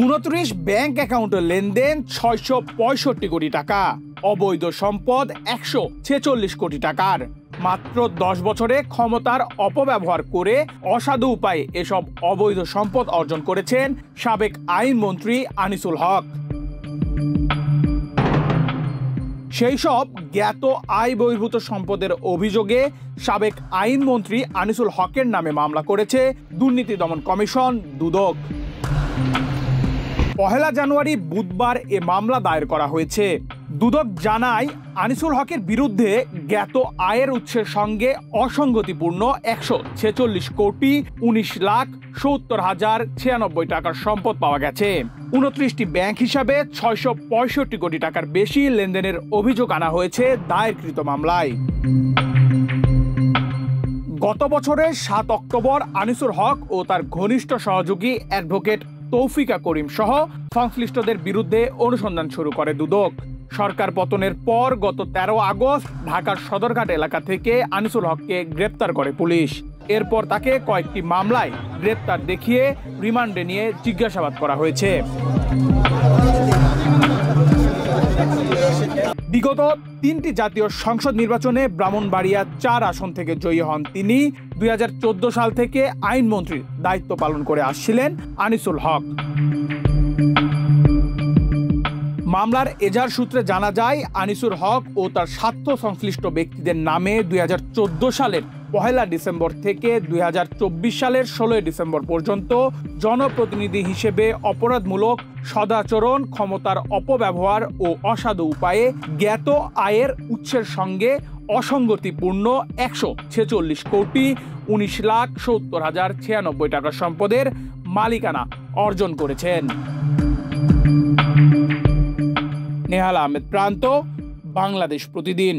29 bank অ্যাকাউন্টের লেনদেন 665 কোটি টাকা, অবৈধ সম্পদ 146 কোটি টাকার। মাত্র 10 বছরে ক্ষমতার অপব্যবহার করে অসাধু উপায়ে এসব অবৈধ সম্পদ অর্জন করেছেন সাবেক আইনমন্ত্রী আনিসুল হক। সেই সব জ্ঞাত আয় বহির্ভূত সম্পদের অভিযোগে সাবেক আইনমন্ত্রী আনিসুল হকের নামে মামলা করেছে দুর্নীতি দমন কমিশন দুদক। 1 জানুয়ারি বুধবার এ মামলা দায়ের করা হয়েছে। দুদক জানায়, আনিসুল হকের বিরুদ্ধে জ্ঞাত আয়ের উৎসের সঙ্গে অসঙ্গতিপূর্ণ 146 কোটি 19,70,096 টাকার সম্পদ পাওয়া গেছে। 29টি ব্যাংক হিসাবে 665 কোটি টাকার বেশি লেনদেনের অভিযোগ আনা হয়েছে দায়েরকৃত মামলায়। গত বছরের 7 অক্টোবর আনিসুল হক ও তার ঘনিষ্ঠ সহযোগী অ্যাডভোকেট তৌফিকা করিম সহ সংশ্লিষ্টদের বিরুদ্ধে অনুসন্ধান শুরু করে দুদক। সরকার পতনের পর গত 13 আগস্ট ঢাকার সদরঘাট এলাকা থেকে আনিসুল হককে গ্রেপ্তার করে পুলিশ। এরপর তাকে কয়েকটি মামলায় গ্রেপ্তার দেখিয়ে রিমান্ডে নিয়ে জিজ্ঞাসাবাদ করা হয়েছে। বিগত 3টি জাতীয় সংসদ নির্বাচনে ব্রাহ্মণবাড়িয়া 4 আসন থেকে জয়ী হন তিনি। 2014 সাল থেকে আইনমন্ত্রীর দায়িত্ব পালন করে আসছিলেন আনিসুল হক। মামলার এজাহার সূত্রে জানা যায়, আনিসুল হক ও তার স্বার্থ সংশ্লিষ্ট ব্যক্তিদের নামে 2014 সালের 1 ডিসেম্বর থেকে 2024 সালের 16 ডিসেম্বর পর্যন্ত জনপ্রতিনিধি হিসেবে অপরাধমূলক সদাচরণ, ক্ষমতার অপব্যবহার ও অসাধু উপায়ে জ্ঞাত আয়ের উৎসের সঙ্গে অসঙ্গতিপূর্ণ 146 কোটি 19,70,096 টাকা সম্পদের মালিকানা অর্জন করেছেন। নেহাল আহমেদ প্রান্ত, বাংলাদেশ প্রতিদিন।